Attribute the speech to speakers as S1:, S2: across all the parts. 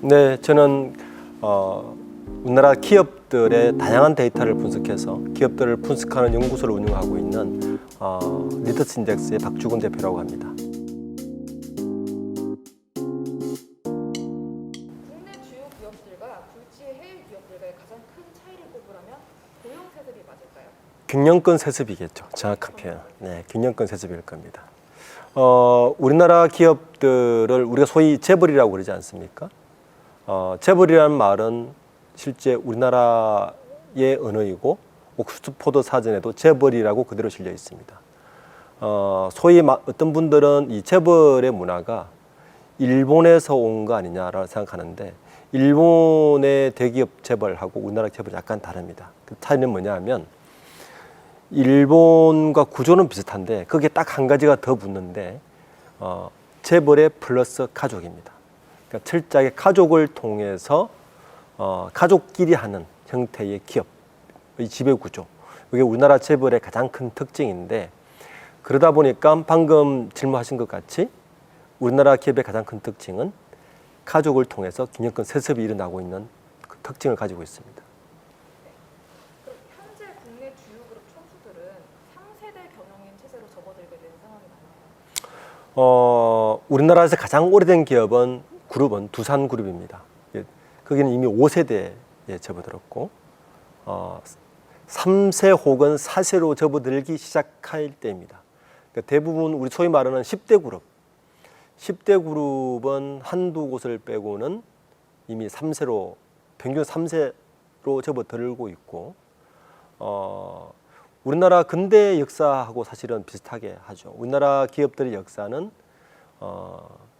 S1: 네, 저는 우리나라 기업들의 다양한 데이터를 분석해서 기업들을 분석하는 연구소를 운영하고 있는 리더스 인덱스의 박주근 대표라고 합니다.
S2: 국내 주요 기업들과 굴지의 해외 기업들과의 가장 큰 차이를 꼽으라면 고용 세습이 맞을까요?
S1: 경영권 세습이겠죠. 정확한 표현. 네, 경영권 세습일 겁니다. 우리나라 기업들을 우리가 소위 재벌이라고 그러지 않습니까? 재벌이라는 말은 실제 우리나라의 언어이고 옥스퍼드 사전에도 재벌이라고 그대로 실려 있습니다. 소위 어떤 분들은 이 재벌의 문화가 일본에서 온 거 아니냐라고 생각하는데 일본의 대기업 재벌하고 우리나라 재벌이 약간 다릅니다. 그 차이는 뭐냐 하면 일본과 구조는 비슷한데 거기에 딱 한 가지가 더 붙는데 재벌의 플러스 가족입니다. 그러니까 철저하게 가족을 통해서 가족끼리 하는 형태의 기업의 지배구조, 이게 우리나라 재벌의 가장 큰 특징인데, 그러다 보니까 방금 질문하신 것 같이 우리나라 기업의 가장 큰 특징은 가족을 통해서 경영권 세습이 일어나고 있는 그 특징을 가지고 있습니다.
S2: 그럼 현재 국내 주요 그룹 총수들은 3세대 경영인 체제로 접어들게 된 상황이 맞나요?
S1: 우리나라에서 가장 오래된 그룹은 두산그룹입니다. 거기는 이미 5세대에 접어들었고 3세 혹은 4세로 접어들기 시작할 때입니다. 그러니까 대부분 우리 소위 말하는 10대 그룹은 한두 곳을 빼고는 이미 3세로 평균 3세로 접어들고 있고 우리나라 근대 역사하고 사실은 비슷하게 하죠. 우리나라 기업들의 역사는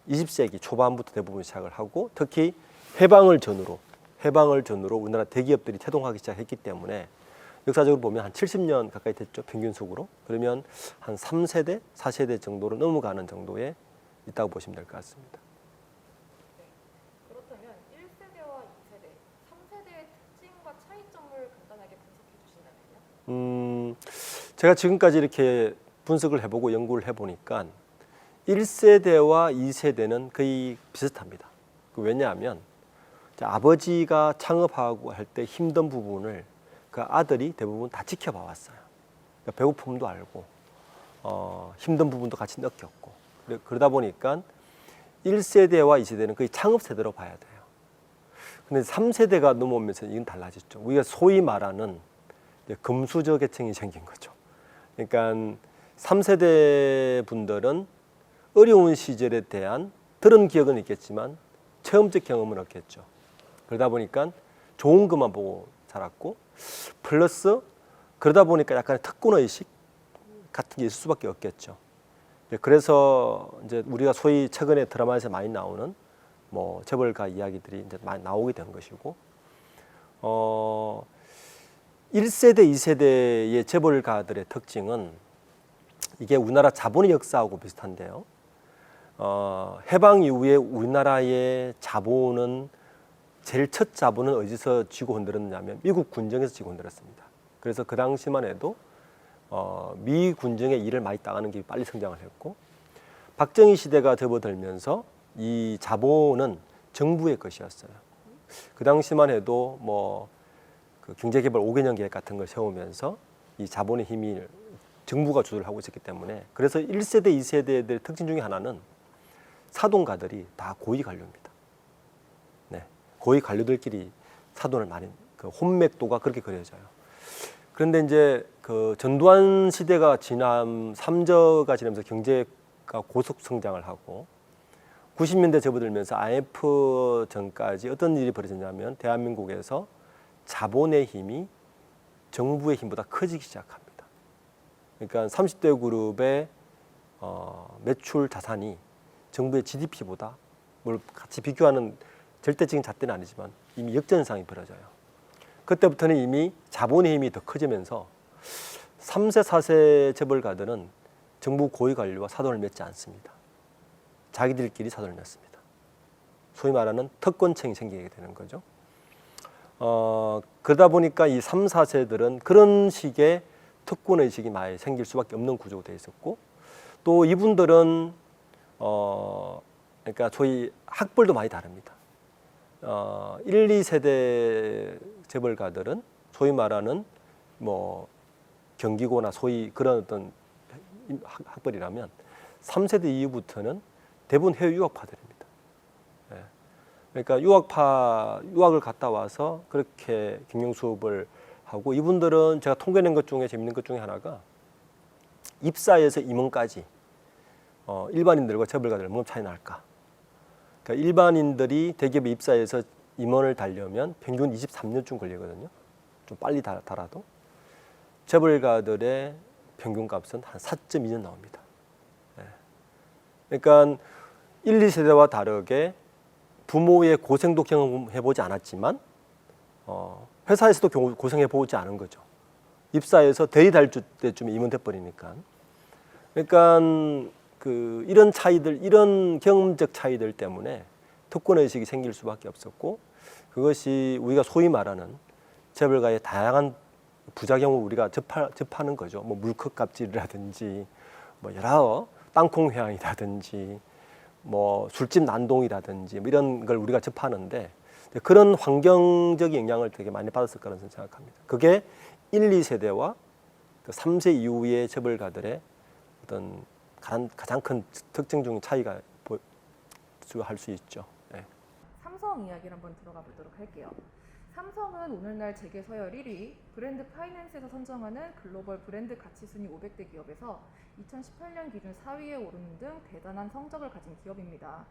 S1: 20세기 초반부터 대부분 시작을 하고 특히 해방을 전후로 우리나라 대기업들이 태동하기 시작했기 때문에 역사적으로 보면 한 70년 가까이 됐죠. 평균적으로. 그러면 한 3세대, 4세대 정도로 넘어가는 정도에 있다고 보시면 될 것 같습니다.
S2: 네. 그렇다면 1세대와 2세대, 3세대의 특징과 차이점을 간단하게 분석해 주신다면요?
S1: 제가 지금까지 이렇게 분석을 해보고 연구를 해보니까 1세대와 2세대는 거의 비슷합니다. 왜냐하면 아버지가 창업하고 할 때 힘든 부분을 그 아들이 대부분 다 지켜봐 왔어요. 그러니까 배고픔도 알고 힘든 부분도 같이 느꼈고 그러다 보니까 1세대와 2세대는 거의 창업 세대로 봐야 돼요. 근데 3세대가 넘어오면서 이건 달라졌죠. 우리가 소위 말하는 금수저 계층이 생긴 거죠. 그러니까 3세대 분들은 어려운 시절에 대한 들은 기억은 있겠지만 체험적 경험은 없겠죠. 그러다 보니까 좋은 것만 보고 자랐고 플러스 그러다 보니까 약간의 특권의식 같은 게 있을 수밖에 없겠죠. 그래서 이제 우리가 소위 최근에 드라마에서 많이 나오는 뭐 재벌가 이야기들이 이제 많이 나오게 된 것이고 1세대, 2세대의 재벌가들의 특징은 이게 우리나라 자본의 역사하고 비슷한데요. 해방 이후에 우리나라의 자본은 제일 첫 자본은 어디서 쥐고 흔들었냐면 미국 군정에서 쥐고 흔들었습니다. 그래서 그 당시만 해도 미 군정의 일을 많이 따가는 게 빨리 성장을 했고 박정희 시대가 접어들면서 이 자본은 정부의 것이었어요. 그 당시만 해도 그 경제개발 5개년 계획 같은 걸 세우면서 이 자본의 힘이 정부가 주도하고 있었기 때문에 그래서 1세대, 2세대들의 특징 중에 하나는 사돈가들이 다 고위 관료입니다. 네, 고위 관료들끼리 사돈을 많이 그 혼맥도가 그렇게 그려져요. 그런데 이제 그 전두환 시대가 삼저가 지나면서 경제가 고속 성장을 하고 90년대 접어들면서 IMF 전까지 어떤 일이 벌어졌냐면 대한민국에서 자본의 힘이 정부의 힘보다 커지기 시작합니다. 그러니까 30대 그룹의 매출 자산이 정부의 GDP보다 뭘 같이 비교하는 절대적인 잣대는 아니지만 이미 역전상이 벌어져요. 그때부터는 이미 자본의 힘이 더 커지면서 3세, 4세 재벌가들은 정부 고위 관료와 사돈을 맺지 않습니다. 자기들끼리 사돈을 맺습니다. 소위 말하는 특권층이 생기게 되는 거죠. 그러다 보니까 이 3, 4세들은 그런 식의 특권의식이 많이 생길 수밖에 없는 구조가 되어 있었고 또 이분들은 그러니까 소위 학벌도 많이 다릅니다. 1, 2세대 재벌가들은 소위 말하는 뭐 경기고나 소위 그런 어떤 학벌이라면 3세대 이후부터는 대부분 해외 유학파들입니다. 예. 그러니까 유학을 갔다 와서 그렇게 경영 수업을 하고, 이분들은 제가 통계낸 것 중에 재밌는 것 중에 하나가 입사에서 임원까지 일반인들과 재벌가들 얼마나 차이 날까. 그러니까 일반인들이 대기업에 입사해서 임원을 달려면 평균 23년쯤 걸리거든요. 좀 빨리 달아도. 재벌가들의 평균 값은 한 4.2년 나옵니다. 그러니까 1, 2세대와 다르게 부모의 고생도 경험해보지 않았지만 회사에서도 고생해보지 않은 거죠. 입사해서 대리 달 때쯤에 임원돼 버리니까. 그러니까 이런 차이들, 이런 경험적 차이들 때문에 특권의식이 생길 수밖에 없었고, 그것이 우리가 소위 말하는 재벌가의 다양한 부작용을 우리가 접하는 거죠. 뭐 물컵갑질이라든지, 뭐 여러 땅콩 회항이라든지, 뭐 술집 난동이라든지, 뭐 이런 걸 우리가 접하는데, 그런 환경적인 영향을 되게 많이 받았을 거라는 생각합니다. 그게 1, 2세대와 3세 이후의 재벌가들의 어떤 가장 큰 특징 중에 차이가 할 수 있죠. 네.
S2: 삼성 이야기를 한번 들어가 보도록 할게요. 삼성은 오늘날 재계 서열 1위, 브랜드 파이낸스에서 선정하는 글로벌 브랜드 가치 순위 500대 기업에서 2018년 기준 4위에 오르는 등 대단한 성적을 가진 기업입니다.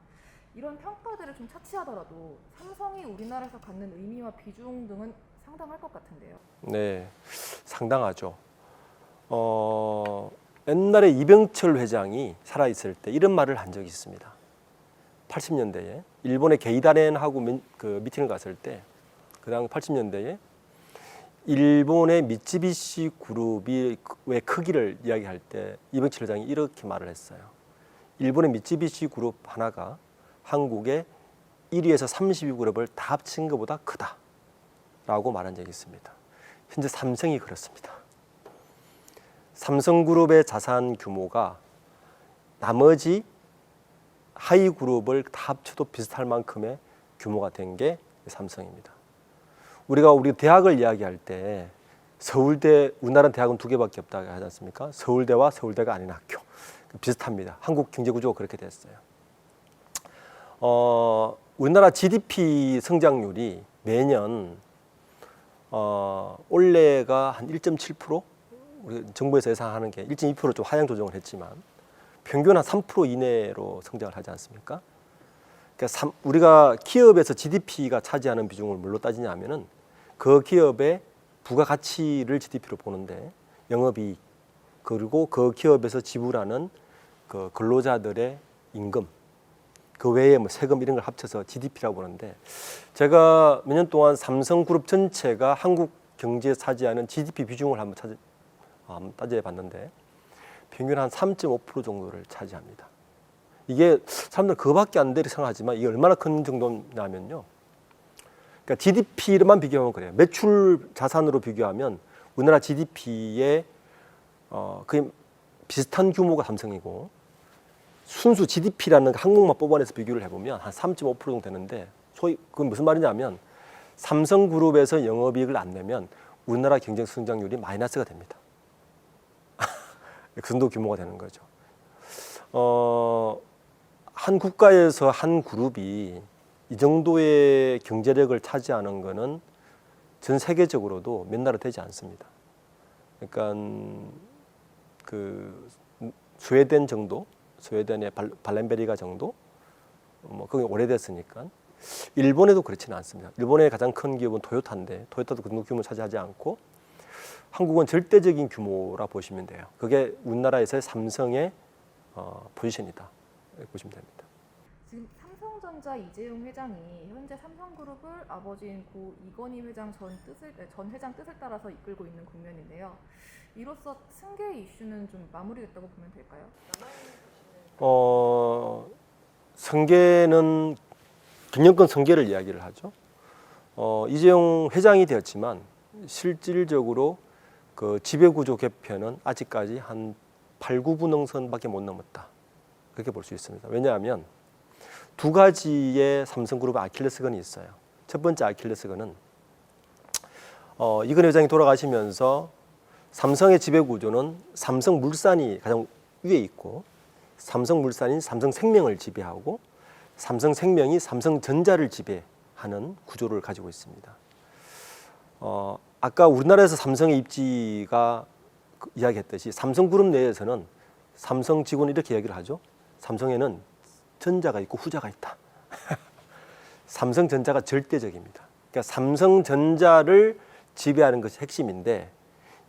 S2: 이런 평가들을 좀 차치하더라도 삼성이 우리나라에서 갖는 의미와 비중 등은 상당할 것 같은데요.
S1: 네, 상당하죠. 옛날에 이병철 회장이 살아있을 때 이런 말을 한 적이 있습니다. 80년대에 일본의 게이다렌하고 미팅을 갔을 때, 그 다음 80년대에 일본의 미쯔비시 그룹의 크기를 이야기할 때 이병철 회장이 이렇게 말을 했어요. 일본의 미쯔비시 그룹 하나가 한국의 1위에서 30위 그룹을 다 합친 것보다 크다라고 말한 적이 있습니다. 현재 삼성이 그렇습니다. 삼성그룹의 자산 규모가 나머지 하위 그룹을 다 합쳐도 비슷할 만큼의 규모가 된 게 삼성입니다. 우리 대학을 이야기할 때 서울대, 우리나라 대학은 2개밖에 없다고 하지 않습니까? 서울대와 서울대가 아닌 학교. 비슷합니다. 한국 경제 구조가 그렇게 됐어요. 우리나라 GDP 성장률이 매년 올해가 한 1.7%? 우리 정부에서 예상하는 게 1.2% 좀 하향 조정을 했지만 평균 한 3% 이내로 성장을 하지 않습니까? 그러니까 우리가 기업에서 GDP가 차지하는 비중을 뭘로 따지냐면은 그 기업의 부가가치를 GDP로 보는데, 영업이익 그리고 그 기업에서 지불하는 그 근로자들의 임금, 그 외에 뭐 세금 이런 걸 합쳐서 GDP라고 보는데, 제가 몇 년 동안 삼성그룹 전체가 한국 경제에 차지하는 GDP 비중을 한번 따져 봤는데 평균 한 3.5% 정도를 차지합니다. 이게 사람들 그거밖에 안 되리 생각하지만 이게 얼마나 큰 정도냐면요. 그러니까 GDP로만 비교하면 그래요. 매출 자산으로 비교하면 우리나라 GDP의 거의 비슷한 규모가 삼성이고, 순수 GDP라는 항목만 뽑아내서 비교를 해보면 한 3.5% 정도 되는데, 소위 그건 무슨 말이냐면 삼성그룹에서 영업이익을 안 내면 우리나라 경제 성장률이 마이너스가 됩니다. 그 정도 규모가 되는 거죠. 한 국가에서 한 그룹이 이 정도의 경제력을 차지하는 것은 전 세계적으로도 몇 나라 되지 않습니다. 그러니까 그 스웨덴 정도, 스웨덴의 발렌베리가 정도, 뭐 그게 오래됐으니까. 일본에도 그렇지는 않습니다. 일본의 가장 큰 기업은 토요타인데 토요타도 그 정도 규모를 차지하지 않고, 한국은 절대적인 규모라 보시면 돼요. 그게 우리나라에서의 삼성의 포지션이다 보시면 됩니다.
S2: 지금 삼성전자 이재용 회장이 현재 삼성그룹을 아버지인 고 이건희 회장 전 회장 뜻을 따라서 이끌고 있는 국면인데요. 이로써 승계 이슈는 좀 마무리됐다고 보면 될까요?
S1: 승계는 경영권 승계를 이야기를 하죠. 이재용 회장이 되었지만 실질적으로 그 지배구조 개편은 아직까지 한 8, 9분응선밖에 못 넘었다. 그렇게 볼 수 있습니다. 왜냐하면 두 가지의 삼성그룹의 아킬레스건이 있어요. 첫 번째 아킬레스건은 이건희 회장이 돌아가시면서 삼성의 지배 구조는 삼성물산이 가장 위에 있고 삼성물산이 삼성생명을 지배하고 삼성생명이 삼성전자를 지배하는 구조를 가지고 있습니다. 아까 우리나라에서 삼성의 입지가 이야기했듯이 삼성그룹 내에서는 삼성 직원이 이렇게 이야기를 하죠. 삼성에는 전자가 있고 후자가 있다. 삼성전자가 절대적입니다. 그러니까 삼성전자를 지배하는 것이 핵심인데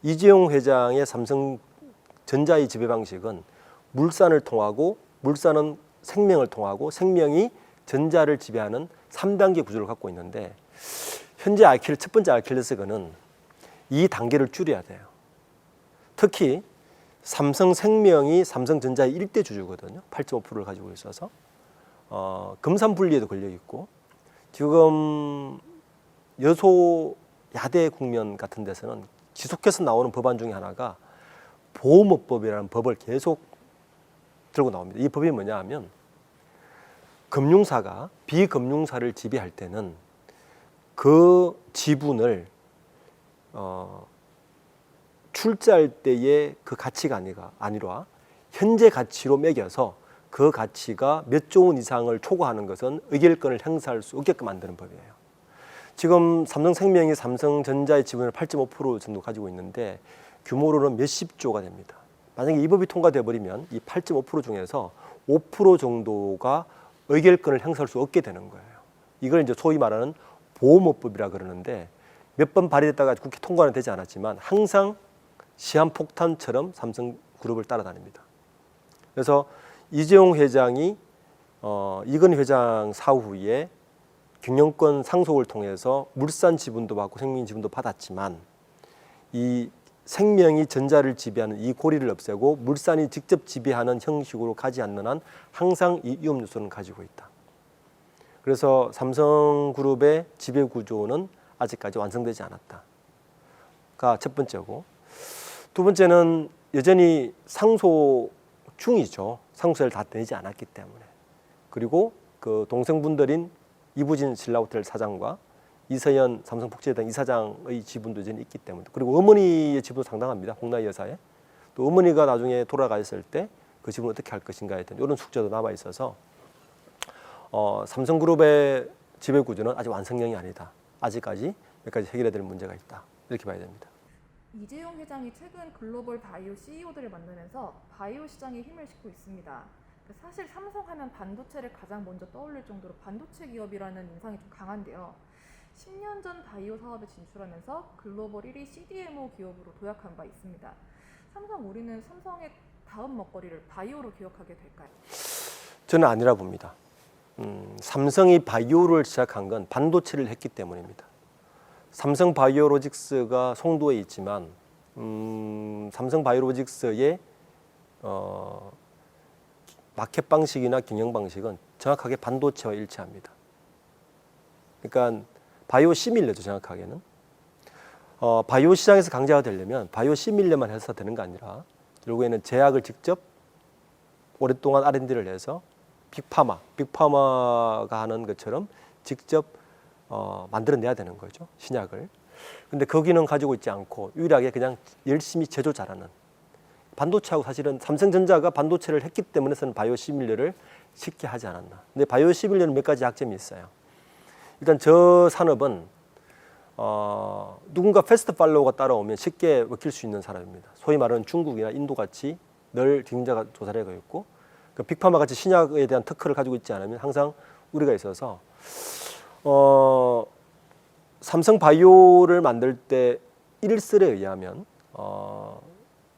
S1: 이재용 회장의 삼성전자의 지배 방식은 물산을 통하고 물산은 생명을 통하고 생명이 전자를 지배하는 3단계 구조를 갖고 있는데 현재 첫 번째 아킬레스건은 이 단계를 줄여야 돼요. 특히 삼성생명이 삼성전자의 1대 주주거든요. 8.5%를 가지고 있어서 금산분리에도 걸려 있고 지금 여소야대 국면 같은 데서는 지속해서 나오는 법안 중에 하나가 보호업법이라는 법을 계속 들고 나옵니다. 이 법이 뭐냐 하면 금융사가 비금융사를 지배할 때는 그 지분을 출자할 때의 그 가치가 아니라 현재 가치로 매겨서 그 가치가 몇 조 원 이상을 초과하는 것은 의결권을 행사할 수 없게끔 만드는 법이에요. 지금 삼성생명이 삼성전자의 지분을 8.5% 정도 가지고 있는데 규모로는 몇십 조가 됩니다. 만약에 이 법이 통과돼 버리면 이 8.5% 중에서 5% 정도가 의결권을 행사할 수 없게 되는 거예요. 이걸 이제 소위 말하는 보호업법이라 그러는데 몇 번 발의됐다가 국회 통과는 되지 않았지만 항상 시한폭탄처럼 삼성그룹을 따라다닙니다. 그래서 이재용 회장이 이건희 회장 사후에 경영권 상속을 통해서 물산 지분도 받고 생명 지분도 받았지만 이 생명이 전자를 지배하는 이 고리를 없애고 물산이 직접 지배하는 형식으로 가지 않는 한 항상 이 위험 요소는 가지고 있다. 그래서 삼성그룹의 지배 구조는 아직까지 완성되지 않았다가 첫 번째고, 두 번째는 여전히 상소 중이죠. 상소를 다 내지 않았기 때문에. 그리고 그 동생분들인 이부진 신라호텔 사장과 이서연 삼성복지회장 이사장의 지분도 여전히 있기 때문에, 그리고 어머니의 지분도 상당합니다. 홍나희 여사의. 또 어머니가 나중에 돌아가셨을 때 그 지분을 어떻게 할 것인가에 대한 이런 숙제도 남아 있어서 삼성그룹의 지배 구조는 아직 완성형이 아니다. 아직까지 몇 가지 해결해야 될 문제가 있다. 이렇게 봐야 됩니다.
S2: 이재용 회장이 최근 글로벌 바이오 CEO들을 만나면서 바이오 시장에 힘을 싣고 있습니다. 사실 삼성하면 반도체를 가장 먼저 떠올릴 정도로 반도체 기업이라는 인상이 좀 강한데요. 10년 전 바이오 사업에 진출하면서 글로벌 1위 CDMO 기업으로 도약한 바 있습니다. 삼성 우리는 삼성의 다음 먹거리를 바이오로 기억하게 될까요?
S1: 저는 아니라 봅니다. 삼성이 바이오를 시작한 건 반도체를 했기 때문입니다. 삼성 바이오로직스가 송도에 있지만 삼성 바이오로직스의 마켓 방식이나 경영 방식은 정확하게 반도체와 일치합니다. 그러니까 바이오 시밀러죠, 정확하게는. 바이오 시장에서 강자가 되려면 바이오 시밀러만 해서 되는 게 아니라 결국에는 제약을 직접 오랫동안 R&D를 해서 빅파마가 하는 것처럼 직접 만들어내야 되는 거죠, 신약을. 근데 그 기능 가지고 있지 않고 유일하게 그냥 열심히 제조 잘하는, 반도체하고 사실은 삼성전자가 반도체를 했기 때문에 저는 바이오 시밀러를 쉽게 하지 않았나. 근데 바이오 시밀러는 몇 가지 약점이 있어요. 일단 저 산업은 누군가 패스트 팔로우가 따라오면 쉽게 먹힐 수 있는 산업입니다. 소위 말하는 중국이나 인도같이 늘 경쟁자가 조사를 하고 있고, 그 빅파마 같이 신약에 대한 특허를 가지고 있지 않으면 항상 우리가 있어서 삼성 바이오를 만들 때 일설에 의하면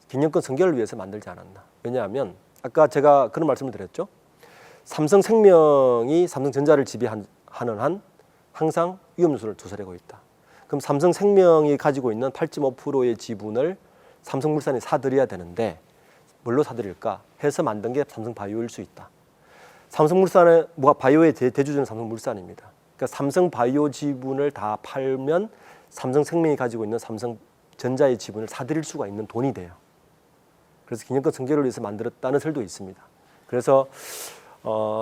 S1: 경영권 승계를 위해서 만들지 않았나. 왜냐하면 아까 제가 그런 말씀을 드렸죠. 삼성생명이 삼성전자를 지배하는 한 항상 위험 요소를 조사하고 있다. 그럼 삼성생명이 가지고 있는 8.5%의 지분을 삼성물산이 사들여야 되는데 뭘로 사들일까 해서 만든 게 삼성바이오일 수 있다. 삼성물산의 바이오의 대주주는 삼성물산입니다. 그러니까 삼성바이오 지분을 다 팔면 삼성생명이 가지고 있는 삼성전자의 지분을 사들일 수가 있는 돈이 돼요. 그래서 경영권 승계를 위해서 만들었다는 설도 있습니다. 그래서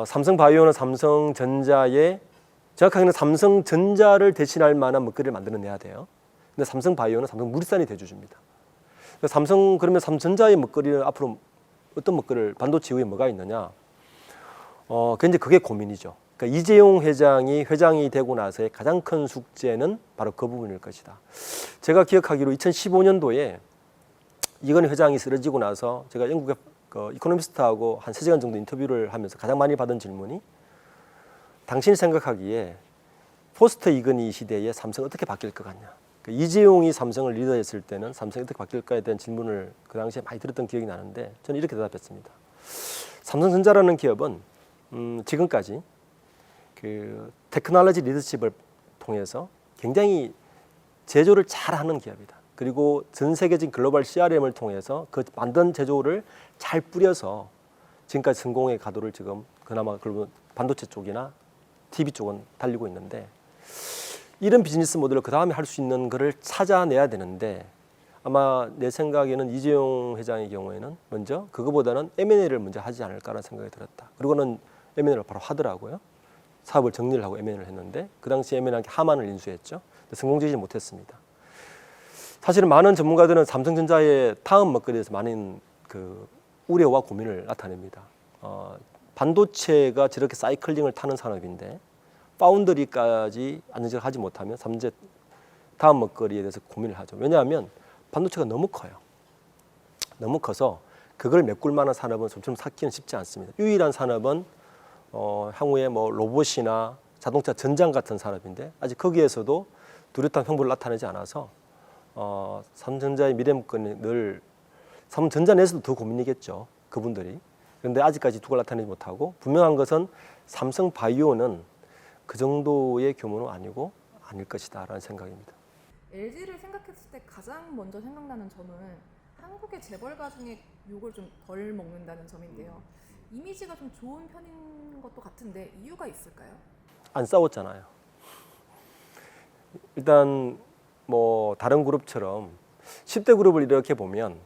S1: 삼성바이오는 삼성전자의 정확하게는 삼성전자를 대신할 만한 먹거리를 만들어내야 돼요. 근데 삼성바이오는 삼성물산이 대주주입니다. 그러면 삼성전자의 먹거리는 앞으로 어떤 먹거리를 반도체 이후에 뭐가 있느냐? 이제 그게 고민이죠. 그러니까 이재용 회장이 되고 나서의 가장 큰 숙제는 바로 그 부분일 것이다. 제가 기억하기로 2015년도에 이건희 회장이 쓰러지고 나서 제가 영국의 이코노미스트하고 한 3시간 정도 인터뷰를 하면서 가장 많이 받은 질문이 당신이 생각하기에 포스트 이건희 시대에 삼성이 어떻게 바뀔 것 같냐. 그러니까 이재용이 삼성을 리더했을 때는 삼성이 어떻게 바뀔까에 대한 질문을 그 당시에 많이 들었던 기억이 나는데 저는 이렇게 대답했습니다. 삼성전자라는 기업은 지금까지 그 테크놀로지 리더십을 통해서 굉장히 제조를 잘하는 기업이다. 그리고 전 세계적인 글로벌 CRM을 통해서 그 만든 제조를 잘 뿌려서 지금까지 성공의 가도를 지금 그나마 반도체 쪽이나 TV 쪽은 달리고 있는데 이런 비즈니스 모델을 그 다음에 할 수 있는 것을 찾아내야 되는데 아마 내 생각에는 이재용 회장의 경우에는 먼저 그거보다는 M&A를 먼저 하지 않을까라는 생각이 들었다. 그리고는 M&A를 바로 하더라고요. 사업을 정리를 하고 M&A를 했는데 그 당시 M&A한 게 하만을 인수했죠. 성공적이지 못했습니다. 사실은 많은 전문가들은 삼성전자의 다음 먹거리에 대해서 많은 그 우려와 고민을 나타냅니다. 반도체가 저렇게 사이클링을 타는 산업인데 파운드리까지 안정적으로 하지 못하면 삼재 다음 먹거리에 대해서 고민을 하죠. 왜냐하면 반도체가 너무 커요. 너무 커서 그걸 메꿀 만한 산업은 좀처럼 찾기는 쉽지 않습니다. 유일한 산업은 향후에 뭐 로봇이나 자동차 전장 같은 산업인데 아직 거기에서도 뚜렷한 형벌을 나타내지 않아서 삼성전자의 미래 먹거리는 늘 삼성전자 내에서도 더 고민이겠죠. 그분들이. 그런데 아직까지 두각을 나타내지 못하고 분명한 것은 삼성바이오는 그 정도의 규모는 아닐 것이다라는 생각입니다.
S2: LG를 생각했을 때 가장 먼저 생각나는 점은 한국의 재벌가 중에 욕을 좀 덜 먹는다는 점인데요. 이미지가 좀 좋은 편인 것도 같은데 이유가 있을까요?
S1: 안 싸웠잖아요. 일단 뭐 다른 그룹처럼 10대 그룹을 이렇게 보면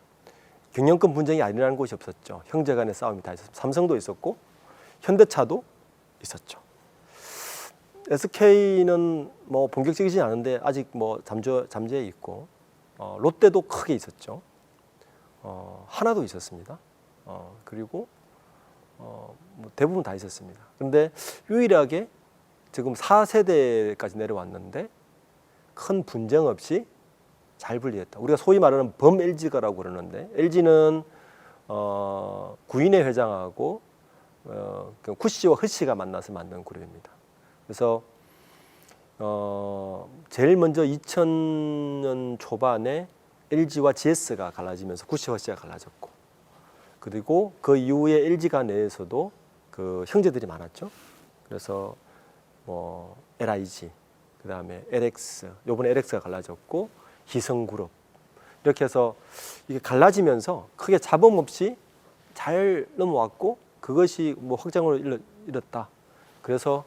S1: 경영권 분쟁이 아니라는 곳이 없었죠. 형제 간의 싸움이 다 있었어요. 삼성도 있었고 현대차도 있었죠. SK는 뭐 본격적이지 않은데 아직 뭐 잠재해 있고 롯데도 크게 있었죠. 하나도 있었습니다. 그리고 뭐 대부분 다 있었습니다. 그런데 유일하게 지금 4세대까지 내려왔는데 큰 분쟁 없이 잘 분리했다. 우리가 소위 말하는 범 LG가라고 그러는데 LG는 구인의 회장하고 쿠씨와 흐씨가 만나서 만든 그룹입니다. 그래서 제일 먼저 2000년 초반에 LG와 GS가 갈라지면서 쿠씨와 흐씨가 갈라졌고 그리고 그 이후에 LG가 내에서도 그 형제들이 많았죠. 그래서 뭐 LIG, 그 다음에 LX, 요번에 LX가 갈라졌고 희성그룹 이렇게 해서 이게 갈라지면서 크게 잡음 없이 잘 넘어왔고 그것이 뭐 확장을 이뤘다. 그래서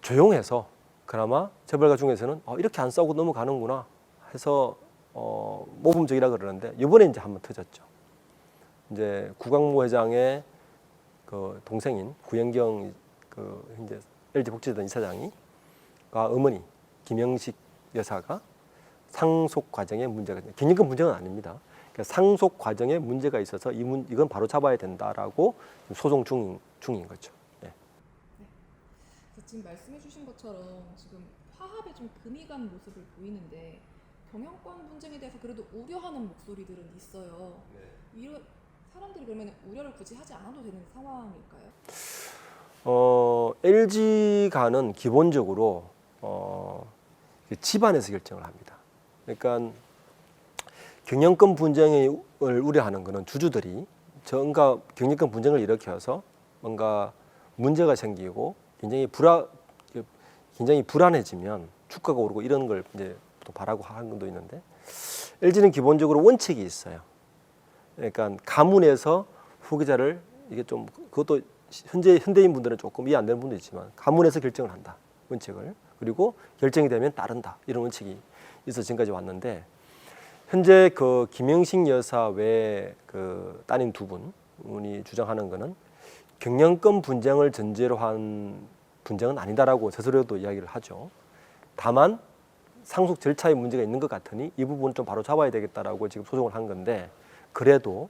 S1: 조용해서 그나마 재벌가 중에서는 이렇게 안 싸우고 넘어가는구나 해서 모범적이라 그러는데 이번에 이제 한번 터졌죠. 이제 구광모 회장의 그 동생인 구현경 그 이제 LG 복지재단 이사장이 어머니 김영식 여사가 상속 과정에 문제가 경영권 문제는 아닙니다. 그러니까 상속 과정에 문제가 있어서 이건 바로 잡아야 된다라고 소송 중인 거죠. 네.
S2: 지금 말씀해주신 것처럼 지금 화합에 좀 금이 간 모습을 보이는데 경영권 분쟁에 대해서 그래도 우려하는 목소리들은 있어요. 네. 이런 사람들이 그러면 우려를 굳이 하지 않아도 되는 상황일까요?
S1: LG가는 기본적으로 집안에서 결정을 합니다. 그러니까 경영권 분쟁을 우려하는 것은 주주들이 뭔가 경영권 분쟁을 일으켜서 뭔가 문제가 생기고 굉장히 불안해지면 주가가 오르고 이런 걸 이제 또 바라고 하는 것도 있는데 LG는 기본적으로 원칙이 있어요. 그러니까 가문에서 후계자를 이게 좀 그것도 현대인 분들은 조금 이해 안 되는 분도 있지만 가문에서 결정을 한다 원칙을 그리고 결정이 되면 따른다 이런 원칙이 있어 지금까지 왔는데 현재 그 김영식 여사 외 그 따님 두 분이 주장하는 것은 경영권 분쟁을 전제로 한 분쟁은 아니다라고 스스로도 이야기를 하죠. 다만 상속 절차에 문제가 있는 것 같으니 이 부분 좀 바로 잡아야 되겠다라고 지금 소송을 한 건데, 그래도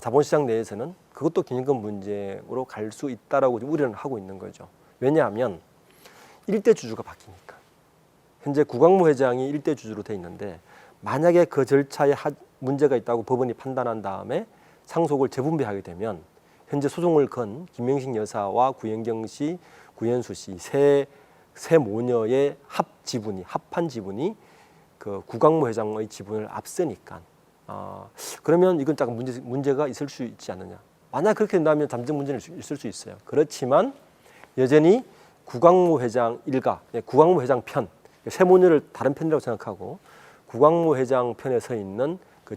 S1: 자본시장 내에서는 그것도 균형금 문제로 갈 수 있다라고 지금 우려를 하고 있는 거죠. 왜냐하면 일대 주주가 바뀌니까. 현재 구광모 회장이 일대 주주로 돼 있는데, 만약에 그 절차에 문제가 있다고 법원이 판단한 다음에 상속을 재분배하게 되면 현재 소송을 건 김명식 여사와 구현경 씨, 구현수 씨 세 모녀의 합한 지분이 그 구광모 회장의 지분을 앞서니까, 그러면 이건 약간 문제가 있을 수 있지 않느냐. 만약 그렇게 된다면 잠정 문제는 있을 수 있어요. 그렇지만 여전히 구광모 회장 일가, 구광모 회장 편, 세 모녀를 다른 편이라고 생각하고 구광모 회장 편에 서 있는 그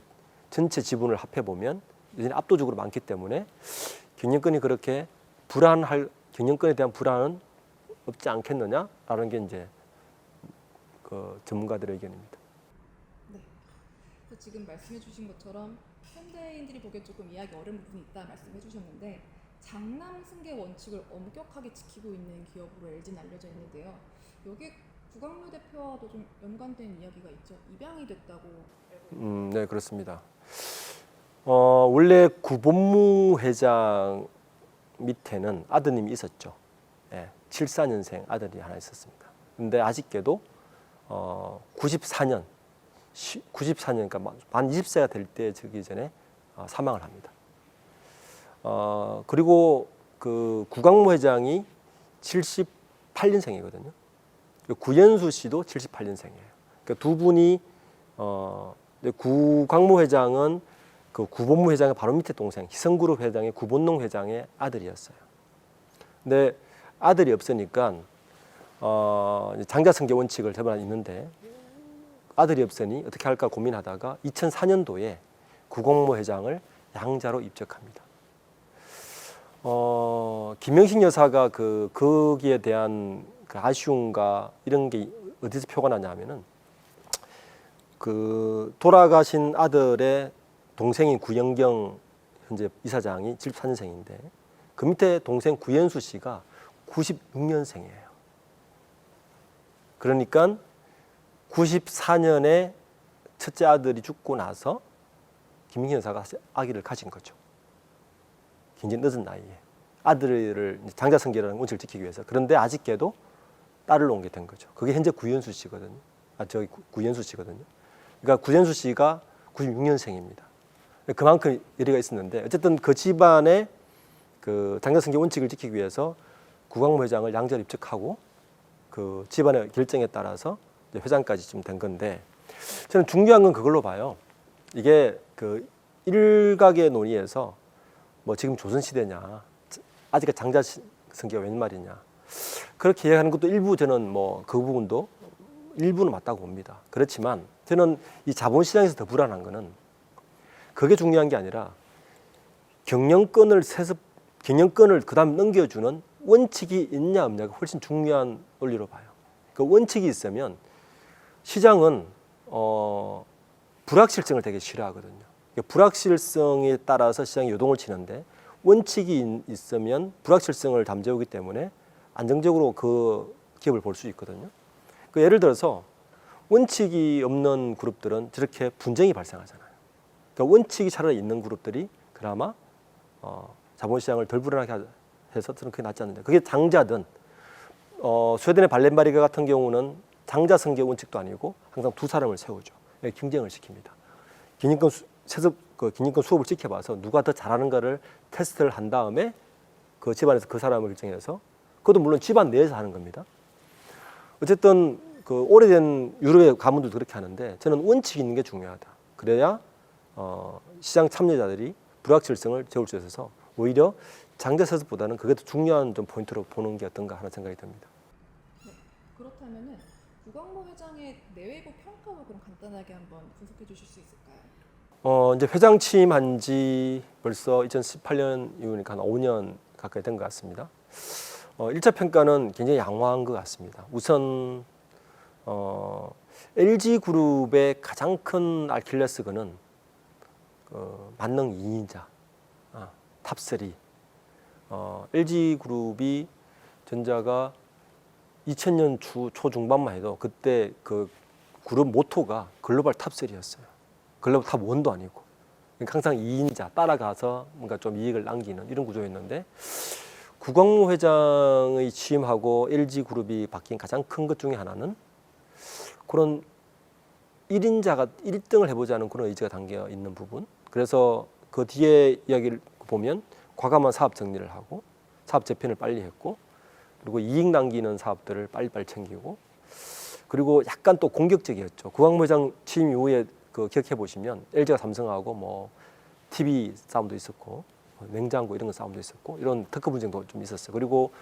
S1: 전체 지분을 합해 보면 여전히 압도적으로 많기 때문에 경영권이 그렇게 경영권에 대한 불안은 없지 않겠느냐라는 게 이제 그 전문가들의 의견입니다.
S2: 네. 그래서 지금 말씀해주신 것처럼 현대인들이 보기에 조금 이해하기 어려운 부분이 있다 말씀해주셨는데, 장남 승계 원칙을 엄격하게 지키고 있는 기업으로 LG는 알려져 있는데요. 여기 구광모 대표와도 좀 연관된 이야기가 있죠. 입양이 됐다고 알고
S1: 네, 그렇습니다. 원래 구본무 회장 밑에는 아드님이 있었죠. 74년생 아들이 하나 있었습니다. 근데 아쉽게도 94년 그러니까 만 20세가 될 때 되기 전에 사망을 합니다. 그리고 그 구광모 회장이 78년생이거든요. 구현수 씨도 78년생이에요. 그러니까 두 분이 구광모 회장은 그 구본무 회장의 바로 밑에 동생, 희성그룹 회장의 구본농 회장의 아들이었어요. 근데 아들이 없으니까 장자승계 원칙을 재반한 있는데, 아들이 없으니 어떻게 할까 고민하다가 2004년도에 구광모 회장을 양자로 입적합니다. 김영식 여사가 거기에 대한 그 아쉬움과 이런 게 어디서 표가 나냐면은, 그 돌아가신 아들의 동생인 구영경 현재 이사장이 74년생인데 그 밑에 동생 구현수 씨가 96년생이에요. 그러니까 94년에 첫째 아들이 죽고 나서 김영희 여사가 아기를 가진 거죠. 굉장히 늦은 나이에 아들을 장자승계라는 원칙을 지키기 위해서. 그런데 아쉽게도 딸을 놓게 된 거죠. 그게 현재 구현수 씨거든요. 구현수 씨거든요. 그러니까 구현수 씨가 96년생입니다. 그만큼 열의가 있었는데, 어쨌든 그 집안의 그 장자승계 원칙을 지키기 위해서 구광모 회장을 양자로 입적하고 그 집안의 결정에 따라서 회장까지 좀 된 건데, 저는 중요한 건 그걸로 봐요. 이게 그 일각의 논의에서 뭐 지금 조선시대냐, 아직까지 장자승계가 웬 말이냐, 그렇게 이야기하는 것도 일부 저는 뭐 그 부분도 일부는 맞다고 봅니다. 그렇지만 저는 이 자본시장에서 더 불안한 거는 그게 중요한 게 아니라 경영권을 그다음 넘겨주는 원칙이 있냐 없냐가 훨씬 중요한 논리로 봐요. 그 원칙이 있으면 시장은 불확실성을 되게 싫어하거든요. 불확실성에 따라서 시장이 요동을 치는데, 원칙이 있으면 불확실성을 잠재우기 때문에 안정적으로 그 기업을 볼 수 있거든요. 그 예를 들어서 원칙이 없는 그룹들은 저렇게 분쟁이 발생하잖아요. 그러니까 원칙이 차라리 있는 그룹들이 그나마 자본시장을 덜 불안하게 해서 저는 그게 낫지 않느냐. 그게 장자든 스웨덴의 발렌바리가 같은 경우는 장자승계 원칙도 아니고 항상 두 사람을 세우죠. 경쟁을 시킵니다. 기념권 수업을 지켜봐서 누가 더 잘하는가를 테스트를 한 다음에 그 집안에서 그 사람을 결정해서, 그것도 물론 집안 내에서 하는 겁니다. 어쨌든 그 오래된 유럽의 가문들도 그렇게 하는데, 저는 원칙이 있는 게 중요하다. 그래야 시장 참여자들이 불확실성을 재울 수 있어서 오히려 장자세습보다는 그게 더 중요한 좀 포인트로 보는 게 어떤가 하는 생각이 듭니다.
S2: 네, 그렇다면은 구광모 회장의 내외부 평가를 그럼 간단하게 한번 분석해 주실 수 있을까요?
S1: 이제 회장 취임한 지 벌써 2018년 이후니까 한 5년 가까이 된 것 같습니다. 1차 평가는 굉장히 양호한 것 같습니다. 우선 LG그룹의 가장 큰 아킬레스건은 만능 2인자, 탑3. LG그룹이 삼성전자가 2000년 초중반만 해도 그때 그 그룹 모토가 글로벌 탑3였어요. 글로벌 탑1도 아니고. 그러니까 항상 2인자 따라가서 뭔가 좀 이익을 남기는 이런 구조였는데 구광모 회장의 취임하고 LG그룹이 바뀐 가장 큰 것 중에 하나는 그런 1인자가 1등을 해보자는 그런 의지가 담겨 있는 부분. 그래서 그 뒤에 이야기를 보면 과감한 사업 정리를 하고 사업 재편을 빨리 했고 그리고 이익 남기는 사업들을 빨리빨리 챙기고 그리고 약간 또 공격적이었죠. 구광모 회장 취임 이후에 그 기억해 보시면 LG가 삼성하고 뭐 TV 싸움도 있었고 냉장고 이런 거 싸움도 있었고 이런 특허 분쟁도 좀 있었어요. 그리고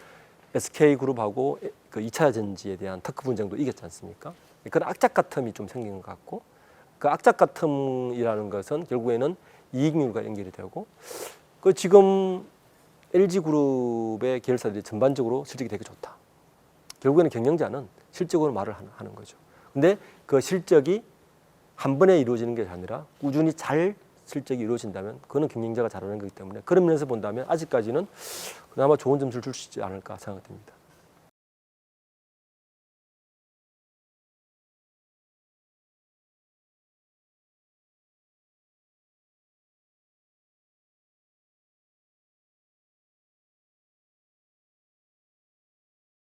S1: SK그룹하고 그 2차 전지에 대한 특허 분쟁도 이겼지 않습니까? 그런 악착 같음이 좀 생긴 것 같고 그 악착 같음이라는 것은 결국에는 이익률과 연결이 되고 그 지금 LG그룹의 계열사들이 전반적으로 실적이 되게 좋다. 결국에는 경영자는 실적으로 말을 하는 거죠. 근데 그 실적이 한 번에 이루어지는 게 아니라 꾸준히 잘 실적이 이루어진다면 그거는 경영자가 잘하는 거기 때문에 그런 면에서 본다면 아직까지는 그나마 좋은 점수를 줄 수 있지 않을까 생각됩니다.